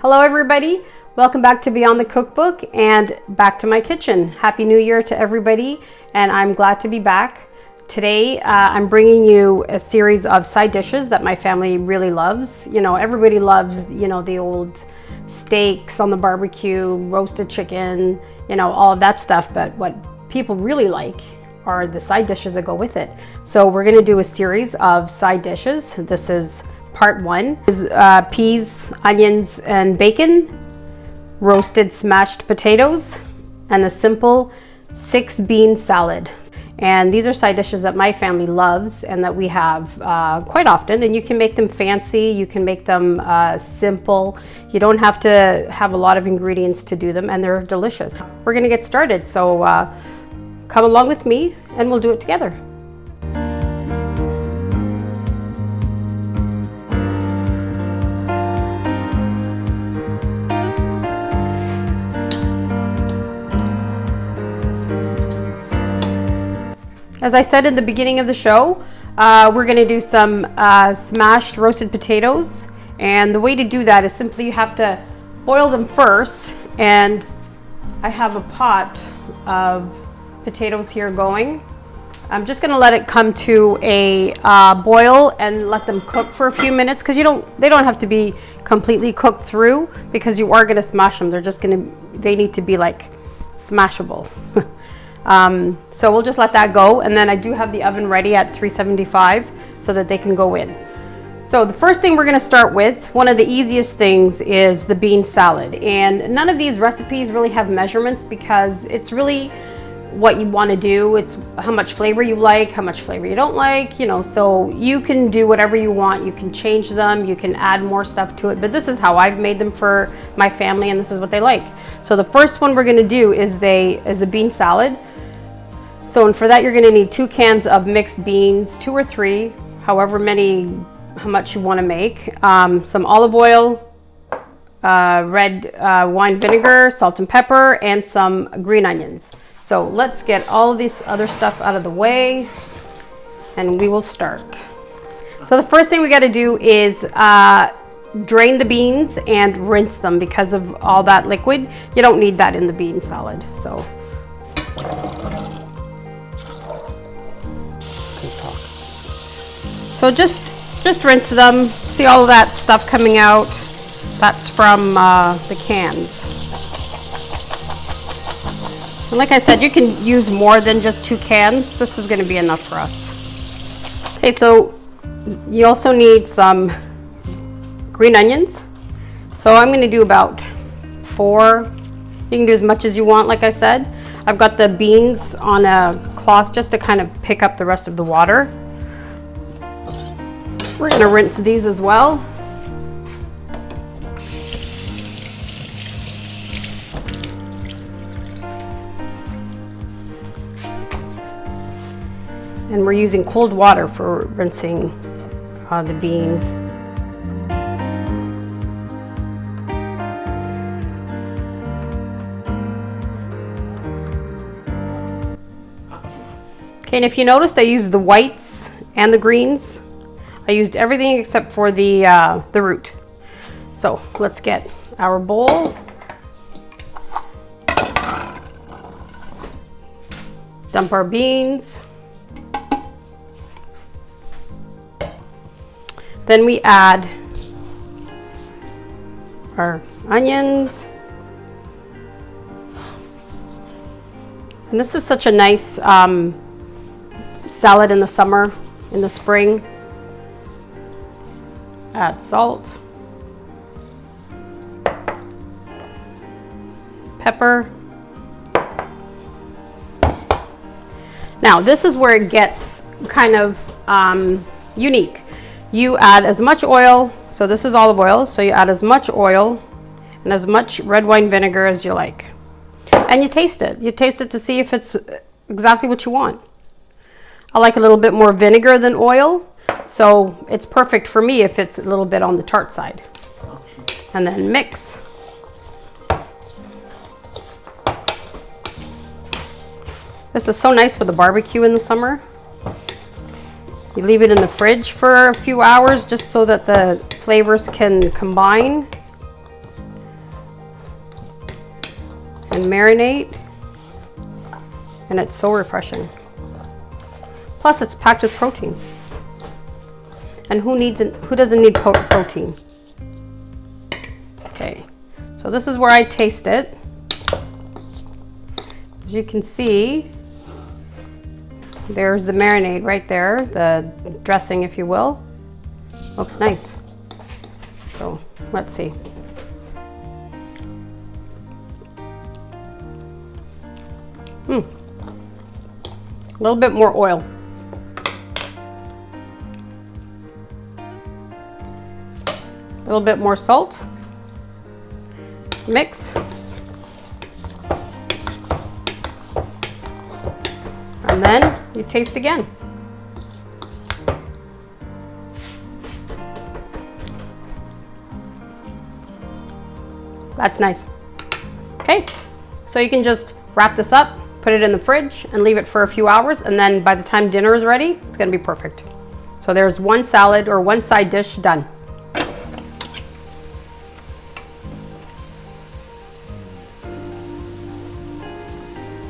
Hello everybody, welcome back to Beyond the Cookbook and back to my kitchen. Happy New Year to everybody, and I'm glad to be back. Today I'm bringing you a series of side dishes that my family really loves. You know, everybody loves, the old steaks on the barbecue, roasted chicken, all of that stuff, but what people really like are the side dishes that go with it. So we're going to do a series of side dishes. This is part one. Is peas, onions, and bacon, roasted smashed potatoes, and a simple 6-bean salad. And these are side dishes that my family loves and that we have quite often. And you can make them fancy, you can make them simple. You don't have to have a lot of ingredients to do them, and they're delicious. We're gonna get started, so come along with me and we'll do it together. As I said in the beginning of the show, we're going to do some smashed roasted potatoes, and the way to do that is simply you have to boil them first, and I have a pot of potatoes here going. I'm just going to let it come to a boil and let them cook for a few minutes, because they don't have to be completely cooked through, because you are going to smash them. They need to be like smashable. So we'll just let that go, and then I do have the oven ready at 375 so that they can go in. So the first thing we're going to start with, one of the easiest things, is the bean salad. And none of these recipes really have measurements, because it's really what you want to do. It's how much flavor you like, how much flavor you don't like, so you can do whatever you want. You can change them, you can add more stuff to it, but this is how I've made them for my family, and this is what they like. So the first one we're going to do is a bean salad. So, and for that, you're going to need 2 cans of mixed beans, 2 or 3, how much you want to make. Some olive oil, red wine vinegar, salt and pepper, and some green onions. So let's get all of this other stuff out of the way, and we will start. So the first thing we got to do is drain the beans and rinse them, because of all that liquid. You don't need that in the bean salad. So just rinse them. See all of that stuff coming out? That's from the cans. And like I said, you can use more than just 2 cans. This is going to be enough for us. Okay, so you also need some green onions. So I'm going to do about 4. You can do as much as you want, like I said. I've got the beans on a cloth just to kind of pick up the rest of the water. We're going to rinse these as well. And we're using cold water for rinsing the beans. Okay, and if you noticed, I used the whites and the greens. I used everything except for the root. So let's get our bowl. Dump our beans. Then we add our onions. And this is such a nice salad in the summer, in the spring. Add salt, pepper. Now this is where it gets kind of unique. You add as much oil, so this is olive oil, so you add as much oil and as much red wine vinegar as you like. And you taste it. You taste it to see if it's exactly what you want. I like a little bit more vinegar than oil. So it's perfect for me if it's a little bit on the tart side. And then mix. This is so nice for the barbecue in the summer. You leave it in the fridge for a few hours just so that the flavors can combine. and marinate. And it's so refreshing. Plus it's packed with protein. And who doesn't need protein? Okay, so this is where I taste it. As you can see, there's the marinade right there, the dressing, if you will. Looks nice. So let's see. A little bit more oil. A little bit more salt. Mix. And then you taste again. That's nice. Okay, so you can just wrap this up, put it in the fridge, and leave it for a few hours, and then by the time dinner is ready, it's gonna be perfect. So there's one salad or one side dish done.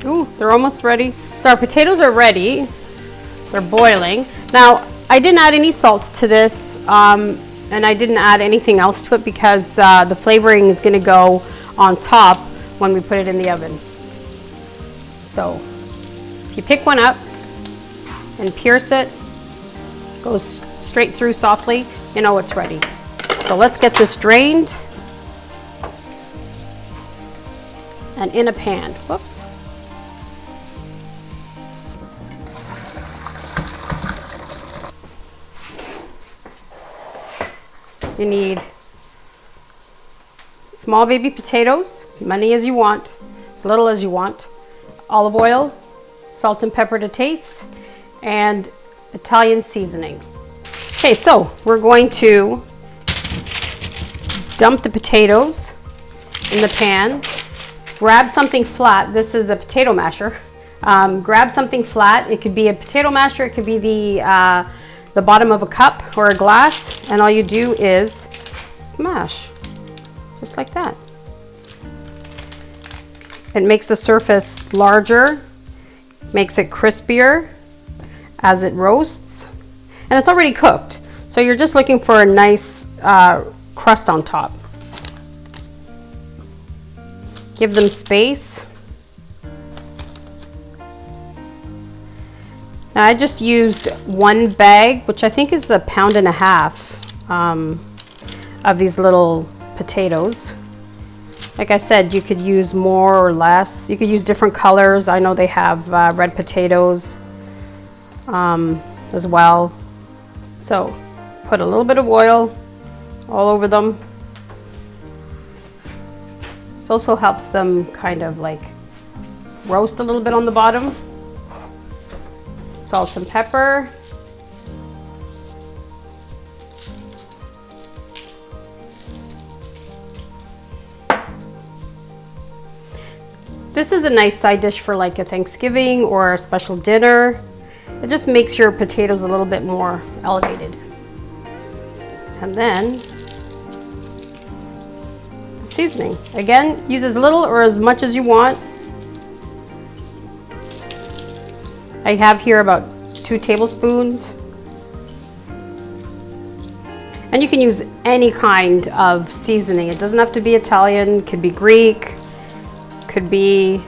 Ooh, they're almost ready. So our potatoes are ready. They're boiling. Now, I didn't add any salts to this, and I didn't add anything else to it because the flavoring is gonna go on top when we put it in the oven. So, if you pick one up and pierce it, goes straight through softly, you know it's ready. So let's get this drained and in a pan. Whoops. You need small baby potatoes, as many as you want, as little as you want, olive oil, salt and pepper to taste, and Italian seasoning. Okay, so we're going to dump the potatoes in the pan, grab something flat. This is a potato masher. Grab something flat. It could be a potato masher, it could be the bottom of a cup or a glass, and all you do is smash, just like that. It makes the surface larger, makes it crispier as it roasts, and it's already cooked. So you're just looking for a nice crust on top. Give them space. Now I just used one bag, which I think is 1.5 pounds of these little potatoes. Like I said, you could use more or less. You could use different colors. I know they have red potatoes as well. So put a little bit of oil all over them. This also helps them kind of like roast a little bit on the bottom. Salt and pepper. This is a nice side dish for like a Thanksgiving or a special dinner. It just makes your potatoes a little bit more elevated. And then the seasoning. Again, use as little or as much as you want. I have here about 2 tablespoons. And you can use any kind of seasoning. It doesn't have to be Italian, it could be Greek, could be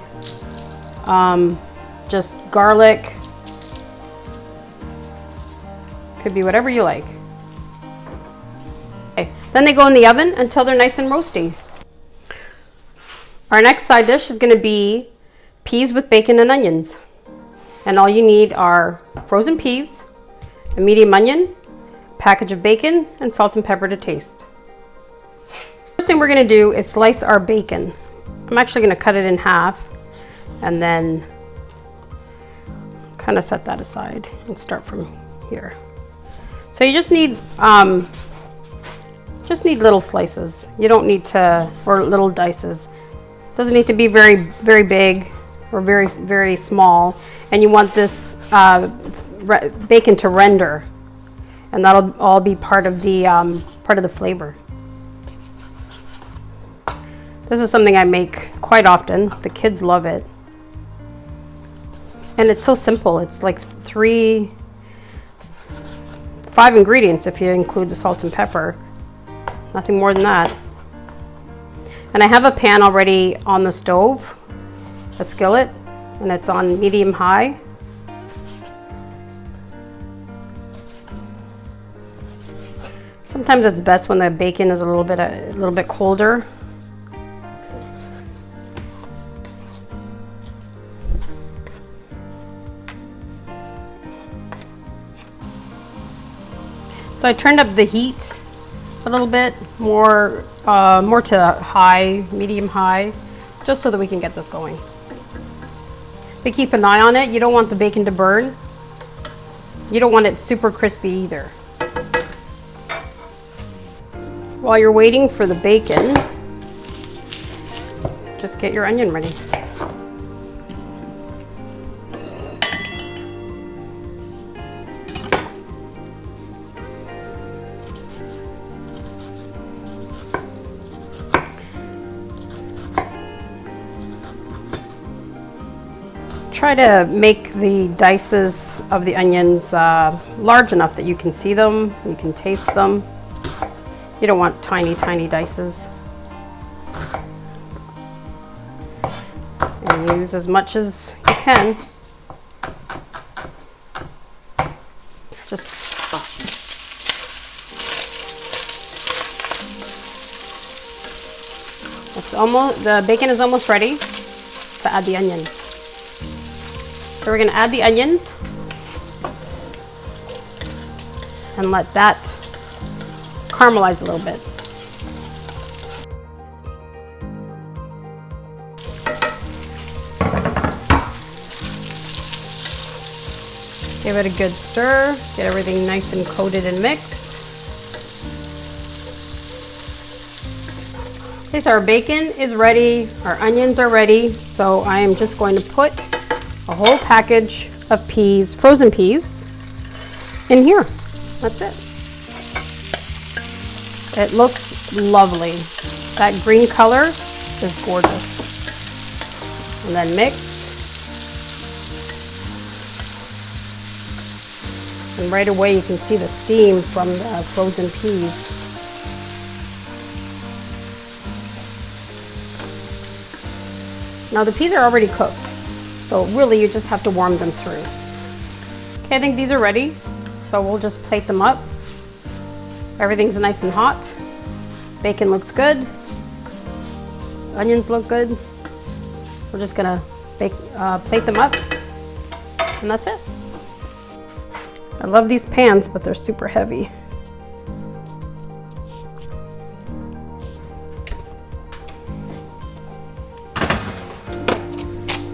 just garlic, could be whatever you like. Okay. Then they go in the oven until they're nice and roasty. Our next side dish is going to be peas with bacon and onions. And all you need are frozen peas, a medium onion, a package of bacon, and salt and pepper to taste. First thing we're going to do is slice our bacon. I'm actually going to cut it in half and then kind of set that aside and start from here. So you just need little slices. You don't need to, or little dices. Doesn't need to be very, very big or very, very small. And you want this bacon to render, and that'll all be part of the flavor. This is something I make quite often. The kids love it. And it's so simple. It's like 5 ingredients if you include the salt and pepper. Nothing more than that. And I have a pan already on the stove, a skillet, and it's on medium high. Sometimes it's best when the bacon is a little bit colder. So I turned up the heat a little bit more to high, medium high, just so that we can get this going. But keep an eye on it. You don't want the bacon to burn. You don't want it super crispy either. While you're waiting for the bacon, just get your onion ready. Try to make the dices of the onions large enough that you can see them, you can taste them. You don't want tiny, tiny dices. And use as much as you can. Just the bacon is almost ready to add the onions. So we're going to add the onions and let that caramelize a little bit. Give it a good stir, get everything nice and coated and mixed. Okay, so our bacon is ready, our onions are ready, so I am just going to put a whole package of peas, frozen peas, in here. That's it. It looks lovely. That green color is gorgeous. And then mix. And right away you can see the steam from the frozen peas. Now the peas are already cooked, so really you just have to warm them through. Okay, I think these are ready, so we'll just plate them up. Everything's nice and hot. Bacon looks good. Onions look good. We're just gonna plate them up, and that's it. I love these pans, but they're super heavy.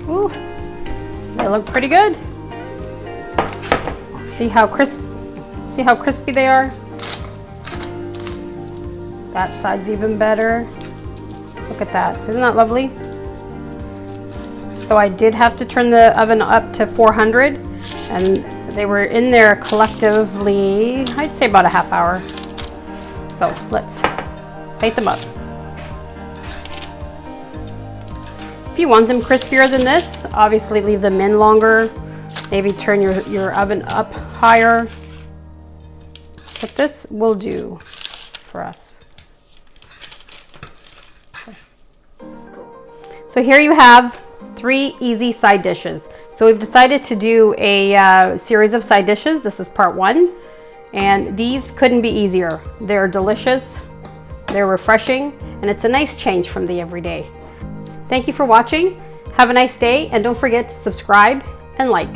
Ooh, they look pretty good. See how crispy they are? That side's even better. Look at that. Isn't that lovely? So I did have to turn the oven up to 400, and they were in there collectively, I'd say about a half hour. So let's plate them up. If you want them crispier than this, obviously leave them in longer. Maybe turn your oven up higher. But this will do for us. So here you have 3 easy side dishes. So we've decided to do a series of side dishes. This is part 1, and these couldn't be easier. They're delicious, they're refreshing, and it's a nice change from the everyday. Thank you for watching. Have a nice day, and don't forget to subscribe and like.